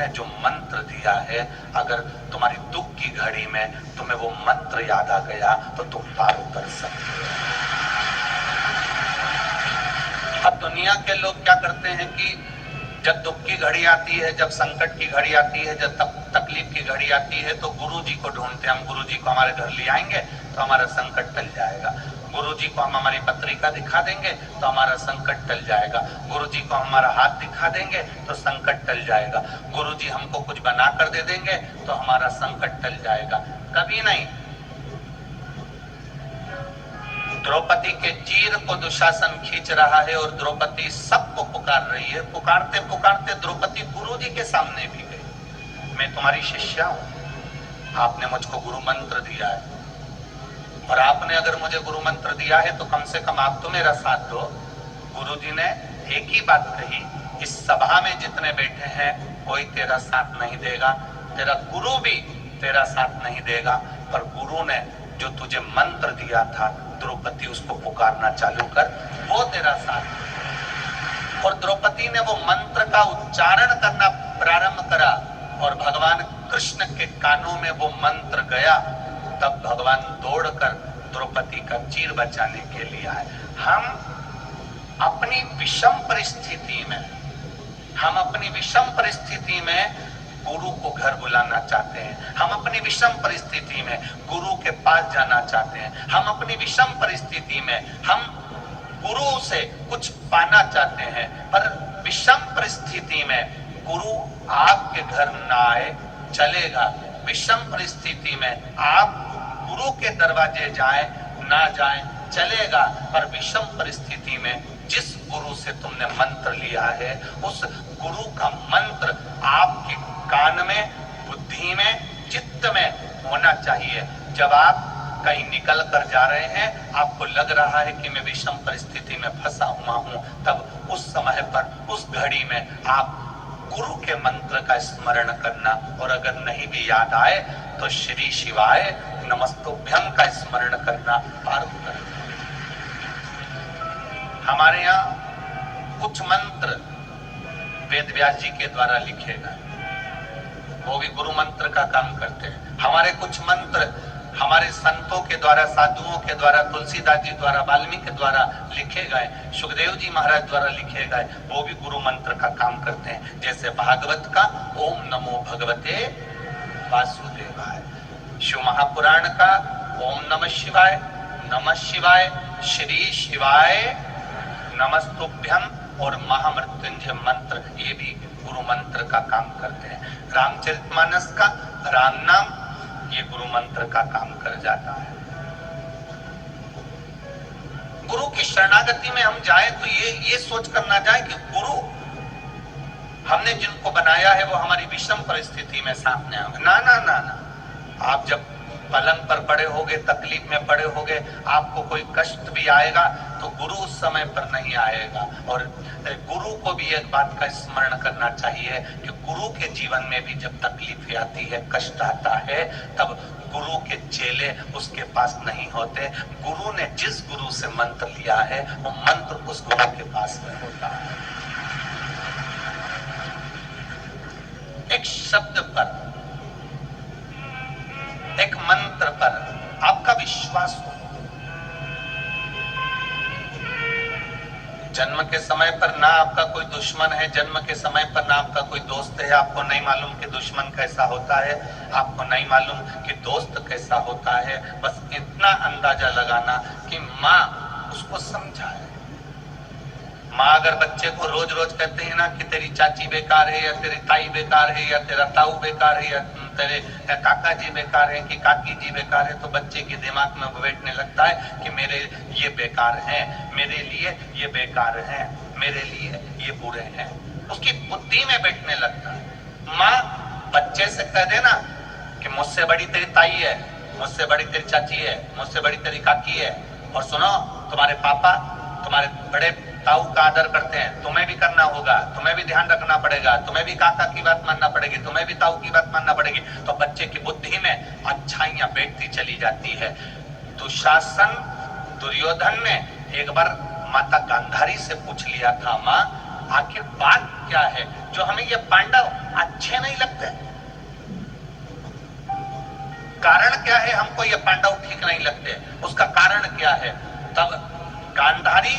ने जो मंत्र दिया है, अगर तुम्हारी दुख की घड़ी में तुम्हें वो मंत्र याद आ गया तो तुम पार उतर सकते हो। अब दुनिया के लोग क्या करते हैं कि जब दुख की घड़ी आती है, जब संकट की घड़ी आती है, जब तकलीफ की घड़ी आती है तो गुरु जी को ढूंढते हैं। हम गुरु जी को हमारे घर ले आएंगे तो हमारा संकट टल जाएगा। गुरु जी को हम हमारी पत्रिका दिखा देंगे तो हमारा संकट टल जाएगा। गुरु जी को हमारा हाथ दिखा देंगे तो संकट टल जाएगा। गुरु जी हमको कुछ बना कर दे देंगे तो हमारा संकट टल जाएगा। कभी नहीं। द्रौपदी के चीर को दुशासन खींच रहा है और द्रौपदी सबको पुकार रही है। पुकारते पुकारते द्रौपदी गुरु जी के सामने भी गई। मैं तुम्हारी शिष्या हूं, आपने मुझको गुरु मंत्र दिया है और आपने अगर मुझे गुरु मंत्र दिया है तो कम से कम आप तो मेरा साथ दो। गुरु जी ने एक ही बात कही, इस सभा में जितने बैठे हैं कोई तेरा साथ नहीं देगा, तेरा गुरु भी तेरा साथ नहीं देगा, पर गुरु ने जो तुझे मंत्र दिया था द्रौपदी उसको पुकारना चालू कर, वो तेरा साथ। और द्रौपदी ने वो मंत्र का उच्चारण करना प्रारंभ करा और भगवान कृष्ण के कानों में वो मंत्र गया। तब भगवान दौड़कर द्रौपदी का चीर बचाने के लिए आए। हम अपनी विषम परिस्थिति में गुरु को घर बुलाना चाहते हैं। हम अपनी विषम परिस्थिति में गुरु के पास जाना चाहते हैं। हम अपनी विषम परिस्थिति में हम गुरु से कुछ पाना चाहते हैं, पर विषम परिस्थिति में गुरु आपके घर ना आए चलेगा। विषम परिस्थिति में आप गुरु के दरवाजे जाएं ना जाएं चलेगा, पर विषम परिस्थिति में जिस गुरु से तुमने मंत्र लिया है उस गुरु का मंत्र आपके कान में, बुद्धि में, चित्त में होना चाहिए। जब आप कहीं निकल कर जा रहे हैं, आपको लग रहा है कि मैं विषम परिस्थिति में फंसा हुआ हूं, तब उस समय पर, उस घड़ी में आप गुरु के मंत्र का स्मरण करना, और अगर नहीं भी याद आए तो श्री शिवाय नमस्तुभ्यम का स्मरण करना पार उतर। हमारे यहाँ कुछ मंत्र वेद व्यास जी के द्वारा लिखे गए, वो भी गुरु मंत्र का काम करते हैं। हमारे कुछ मंत्र हमारे संतों के द्वारा, साधुओं के द्वारा, तुलसीदास जी द्वारा, वाल्मीकि द्वारा लिखे गए, सुखदेव जी महाराज द्वारा लिखे गए, वो भी गुरु मंत्र का काम करते हैं। जैसे भागवत का ओम नमो भगवते वासुदेवाय, शिव महापुराण का ओम नमः शिवाय, श्री शिवाय नमस्तुभ्यम और महामृत्युंजय मंत्र, ये भी गुरु मंत्र का काम करते हैं। रामचरितमानस का राम नाम, ये गुरु मंत्र का काम कर जाता है। गुरु की शरणागति में हम जाए तो ये सोच कर ना जाए कि गुरु हमने जिनको बनाया है वो हमारी विषम परिस्थिति में सामने आए। ना ना ना ना, आप जब पलंग पर पड़े होगे, तकलीफ में पड़े होगे, आपको कोई कष्ट भी आएगा तो गुरु उस समय पर नहीं आएगा। और गुरु को भी एक बात का स्मरण करना चाहिए कि गुरु के जीवन में भी जब तकलीफ आती है, कष्ट आता है, तब गुरु के चेले उसके पास नहीं होते। गुरु ने जिस गुरु से मंत्र लिया है वो मंत्र उस गुरु के पास में होता है। एक शब्द पर, एक मंत्र पर आपका विश्वास हो। जन्म के समय पर ना आपका कोई दुश्मन है, जन्म के समय पर ना आपका कोई दोस्त है। आपको नहीं मालूम कि दुश्मन कैसा होता है, आपको नहीं मालूम कि दोस्त कैसा होता है। बस इतना अंदाजा लगाना कि माँ उसको समझाए। माँ अगर बच्चे को रोज रोज कहते हैं ना कि तेरी चाची बेकार है, या तेरी ताई बेकार है, या तेरा ताऊ बेकार है, या तेरे काका जी बेकार है, कि काकी जी बेकार है, तो बच्चे के दिमाग में बैठने लगता है कि मेरे ये बेकार हैं, मेरे लिए ये बेकार हैं, मेरे लिए ये बुरे हैं। उसकी बुद्धि में बैठने लगता है। माँ बच्चे से कह देना कि मुझसे बड़ी तेरी ताई है, मुझसे बड़ी तेरी चाची है, मुझसे बड़ी तेरी काकी है, और सुनो तुम्हारे पापा तुम्हारे बड़े ताऊ का आदर करते हैं, तुम्हें भी करना होगा, तुम्हें भी ध्यान रखना पड़ेगा, तुम्हें भी काका की बात मानना पड़ेगी, तुम्हें भी ताऊ की बात मानना पड़ेगी। तो बच्चे की बुद्धि में अच्छाइयां बैठती चली जाती है। दुशासन, दुर्योधन ने एक बार माता गांधारी से पूछ लिया था, माँ आखिर बात क्या है जो हमें ये पांडव अच्छे नहीं लगते। कारण क्या है? हमको ये पांडव ठीक नहीं लगते, उसका कारण क्या है? तब गांधारी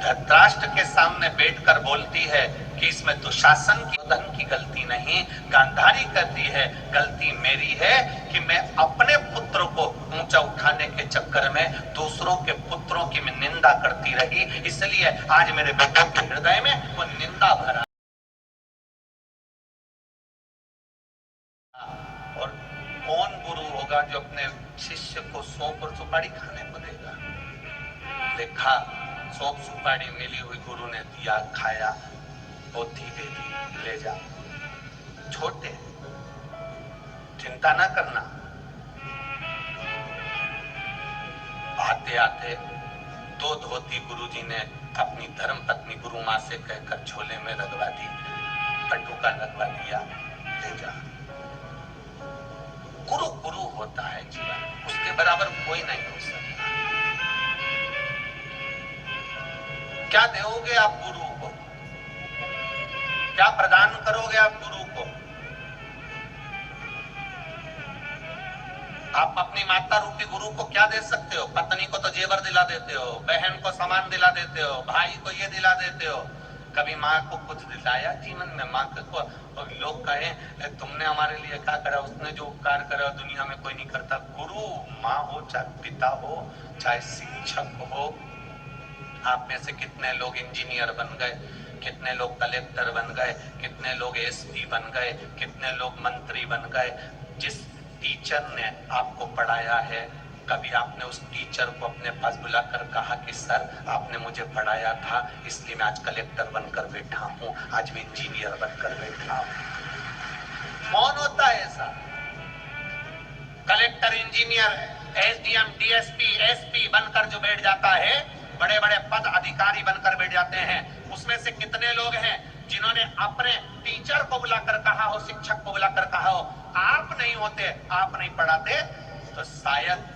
धृतराष्ट्र के सामने बैठकर बोलती है कि इसमें दुशासन की धन की गलती नहीं, गांधारी कहती है गलती मेरी है कि मैं अपने पुत्र को ऊंचा उठाने के चक्कर में दूसरों के पुत्रों की मैं निंदा करती रही, इसलिए आज मेरे बेटों के हृदय में वो निंदा भरा। और कौन गुरु होगा जो अपने शिष्य को सौंप और सुपारी खाने को देगा? देखा, सौंप सुपारी मिली हुई, गुरु ने दिया, खाया, पोथी दे दी, ले जा। छोटे, चिंता ना करना। आते आते 2 धोती गुरुजी ने अपनी धर्म पत्नी गुरु मां से कहकर झोले में रखवा दी, पटुका रखवा दिया, ले जा। गुरु गुरु होता है जीवन, उसके बराबर कोई नहीं हो सकता। क्या दोगे आप गुरु को? क्या प्रदान करोगे आप गुरु को? आप अपनी माता रूपी गुरु को क्या दे सकते हो? पत्नी को तो जेवर दिला देते हो, बहन को सामान दिला देते हो, भाई को ये दिला देते हो। कभी माँ को कुछ दिलाया जीवन में? माँ को और लोग कहे तुमने हमारे लिए क्या करा, उसने जो उपकार करा दुनिया में कोई नहीं करता। गुरु माँ हो, चाहे पिता हो, चाहे शिक्षक हो। आप में से कितने लोग इंजीनियर बन गए, कितने लोग कलेक्टर बन गए, कितने लोग एसपी बन गए, कितने लोग मंत्री बन गए। जिस टीचर ने आपको पढ़ाया है, कभी आपने उस टीचर को अपने पास बुलाकर कहा कि सर आपने मुझे पढ़ाया था, इसलिए मैं आज कलेक्टर बनकर बैठा हूं, आज मैं इंजीनियर बनकर बैठा हूं? कौन होता है ऐसा? Collector, engineer, SDM, DSP, SP बनकर जो बैठ जाता है, बड़े बड़े पद अधिकारी बनकर बैठ जाते हैं, उसमें से कितने लोग हैं जिन्होंने अपने टीचर को बुलाकर कहा हो, शिक्षक को बुलाकर कहा हो, आप नहीं होते, आप नहीं पढ़ाते तो शायद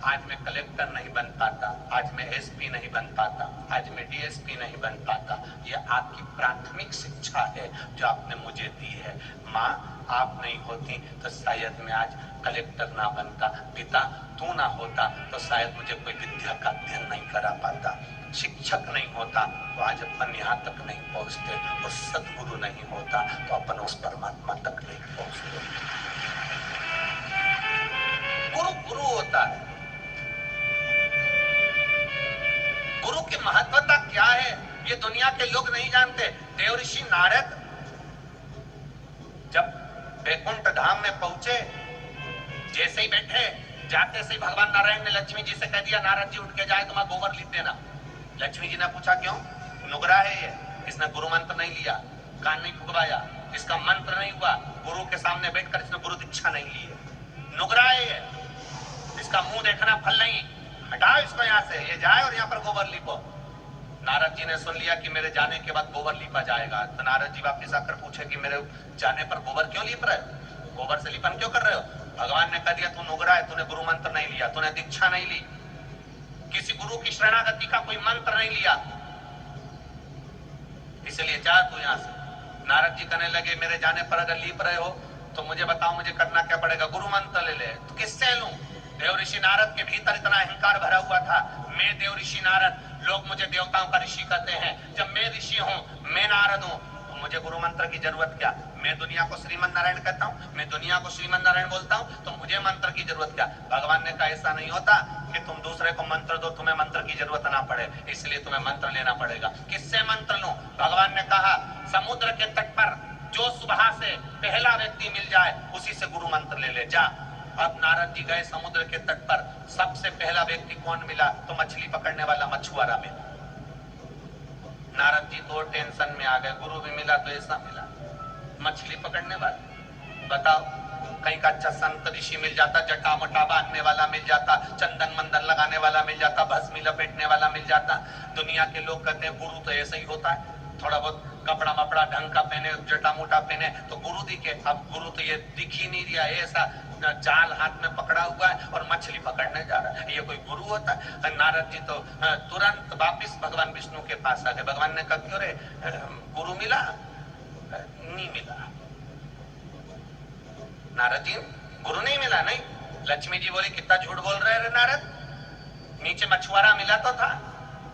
आज मैं कलेक्टर नहीं बन पाता, आज मैं एसपी नहीं बन पाता, आज मैं डीएसपी नहीं बन पाता। यह आपकी प्राथमिक शिक्षा है जो आपने मुझे दी है। माँ, आप नहीं होती तो शायद मैं आज कलेक्टर ना बनता, पिता तू ना होता तो शायद मुझे कोई विद्या का अध्ययन नहीं करा पाता, शिक्षक नहीं होता तो आज अपन यहाँ तक नहीं पहुंचते, और सदगुरु नहीं होता तो अपन उस परमात्मा तक नहीं पहुंचते। गुरु गुरु होता है। गुरु की महत्वता क्या है ये दुनिया के लोग नहीं जानते। देवऋषि नारद जब वैकुंठ धाम में पहुंचे, जैसे ही बैठे, जाते से भगवान नारायण ने लक्ष्मी जी से कह दिया नारद जी उठ के जाए, तुम्हारा गोबर लिख देना। लक्ष्मी जी ने पूछा क्यों? नुगरा है ये, इसने गुरु मंत्र नहीं लिया, कान नहीं फुकवाया, इसका मंत्र नहीं हुआ, गुरु के सामने बैठकर इसने गुरु दीक्षा नहीं ली है, नुगरा है ये, इसका मुंह देखना फल नहीं, हटाओ इसको यहाँ से, ये जाए और यहाँ पर गोबर लिपो। नारद जी ने सुन लिया कि मेरे जाने के बाद गोबर लिपा जाएगा, तो नारद जी वापिस आकर पूछे कि मेरे जाने पर गोबर क्यों लिप रहे हो, गोबर से लिपन क्यों कर रहे हो? भगवान ने कह दिया तू नुगरा है, तूने गुरु मंत्र नहीं लिया, तूने दीक्षा नहीं ली, किसी गुरु की शरणागति का कोई मंत्र नहीं लिया, इसलिए जा तू यहाँ से। नारद जी कहने लगे मेरे जाने पर अगर लीप रहे हो तो मुझे बताओ मुझे करना क्या पड़ेगा? गुरु मंत्र ले ले। तो किससे लूं? देवऋषि नारद के भीतर इतना अहंकार भरा हुआ था, मैं देवऋषि नारद, लोग मुझे देवताओं का ऋषि कहते हैं, जब मैं ऋषि हूँ, मैं नारद हूँ, तो मुझे गुरु मंत्र की जरूरत क्या? मैं दुनिया को श्रीमन नारायण कहता हूँ, मैं दुनिया को श्रीमन नारायण बोलता हूँ, तो मुझे मंत्र की जरूरत क्या? भगवान ने कहा ऐसा नहीं होता कि तुम दूसरे को मंत्र दो, तुम्हें मंत्र की जरूरत ना पड़े, इसलिए तुम्हें मंत्र लेना पड़ेगा। किससे मंत्र लूं? भगवान ने कहा समुद्र के तट पर जो सुबह से पहला व्यक्ति मिल जाए उसी से गुरु मंत्र ले ले, जा। अब नारद जी गए समुद्र के तट पर, सबसे पहला व्यक्ति कौन मिला? तो मछली पकड़ने वाला मछुआरा मिला। नारद जी तो टेंशन में आ गए, गुरु भी मिला तो ऐसा मिला, मछली पकड़ने वाला। बताओ, कहीं का अच्छा संत ऋषि मिल जाता, जटा मटा बांधने वाला मिल जाता, चंदन मंदन लगाने वाला मिल जाता, भस्मी लपेटने वाला मिल जाता। दुनिया के लोग कहते हैं गुरु तो ऐसा ही होता है, थोड़ा बहुत कपड़ा मपड़ा ढंग का पहने, जटा मोटा पहने तो गुरु दिखे। अब गुरु तो ये दिख ही नहीं रहा है, ऐसा जाल हाथ में पकड़ा हुआ है और मछली पकड़ने जा रहा है, ये कोई गुरु होता है? नारद जी तो तुरंत वापिस भगवान विष्णु के पास आ गए। भगवान ने कहा क्यों रे, गुरु मिला? नहीं मिला। नारद जी गुरु नहीं मिला, नहीं। लक्ष्मी जी बोली कितना झूठ बोल रहे रे नारद, नीचे मछुआरा मिला तो था।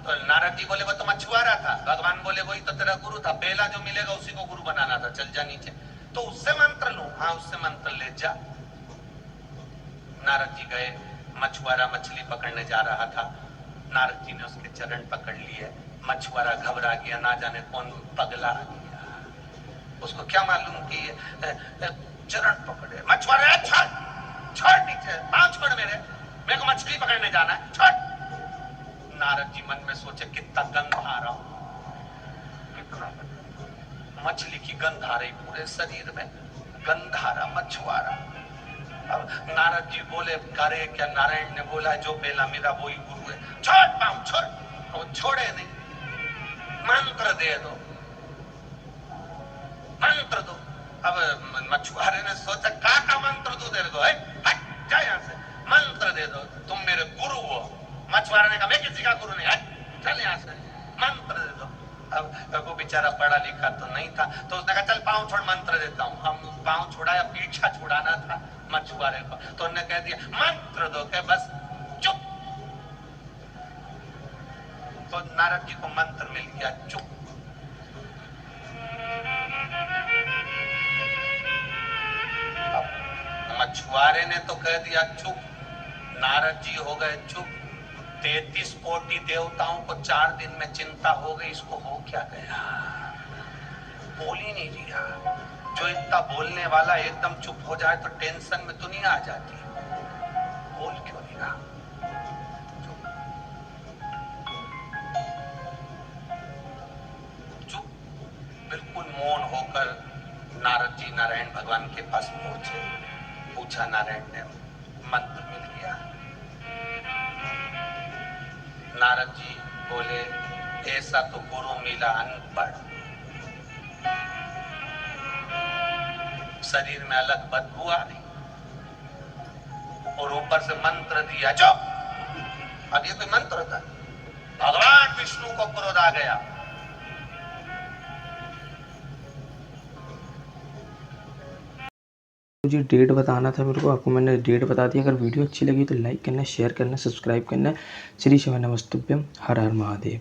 तो नारद जी बोले वो तो मछुआरा था। भगवान बोले वही तो तेरा गुरु था, पहला जो मिलेगा उसी को गुरु बनाना था, चल जा नीचे। तो उससे मंत्र लूं? हाँ उससे मंत्र ले जा। नारद जी गए, मछुआरा मछली पकड़ने जा रहा था। नारद जी ने उसके चरण पकड़ लिए। मछुआरा घबरा गया, ना जाने कौन पगला आ गया, उसको क्या मालूम कि चरण पकड़े। मछुआरा छोड़ छोड़, नीचे पांव छोड़, मेरे को मछली पकड़ने जाना है, छोड़। नारद जी मन में सोचे कितना गंध आ रहा हूं, मछली की गंध आ रही पूरे शरीर में, गंध आ रहा मछुआरा। अब नारद जी बोले करे क्या? नारायण ने बोला जो पहला मेरा वही गुरु है, छोड़ पांव छोड़। वो छोड़े नहीं, मंत्र दे दो, मंत्र दो। अब मछुआरे ने सोचा का मंत्र दो तेरे को, हट जा यहाँ से, मंत्र दे दो, तुम मेरे गुरु हो। मछुआरे ने कहा मैं किसी का गुरु नहीं, हट चल यहाँ से, मंत्र दे दो। अब वो बेचारा पढ़ा लिखा तो नहीं था, तो उसने कहा चल पांव छोड़, मंत्र देता हूँ। हम पांव छोड़ाया, पीछा छुड़ाना था मछुआरे को, तो उन्होंने कह दिया मंत्र दो, के बस चुप। तो नारद जी को मंत्र मिल गया, चुप। मछुआरे ने तो कह दिया चुप, नारद जी हो गए चुप। 33 कोटि देवताओं को 4 दिन में चिंता हो गई, इसको हो क्या गया, बोल ही नहीं दिया। जो इतना बोलने वाला एकदम चुप हो जाए तो टेंशन में दुनिया आ जाती, बोल क्यों नहीं रहा? चुप, बिल्कुल मौन होकर नारद जी नारायण भगवान के पास पहुंचे। पूछा नारायण ने, मंत्र मिल गया। नारद जी बोले ऐसा तो गुरु मिला अनपढ़, शरीर में अलग बदबू आ रही और ऊपर से मंत्र दिया जो। अब ये कोई मंत्र था? भगवान विष्णु को क्रोध आ गया। मुझे डेट बताना था मेरे को, आपको मैंने डेट बता दी। अगर वीडियो अच्छी लगी तो लाइक करना, शेयर करना, सब्सक्राइब करना। श्री शिव नमस्तुभ्यम, हर हर महादेव।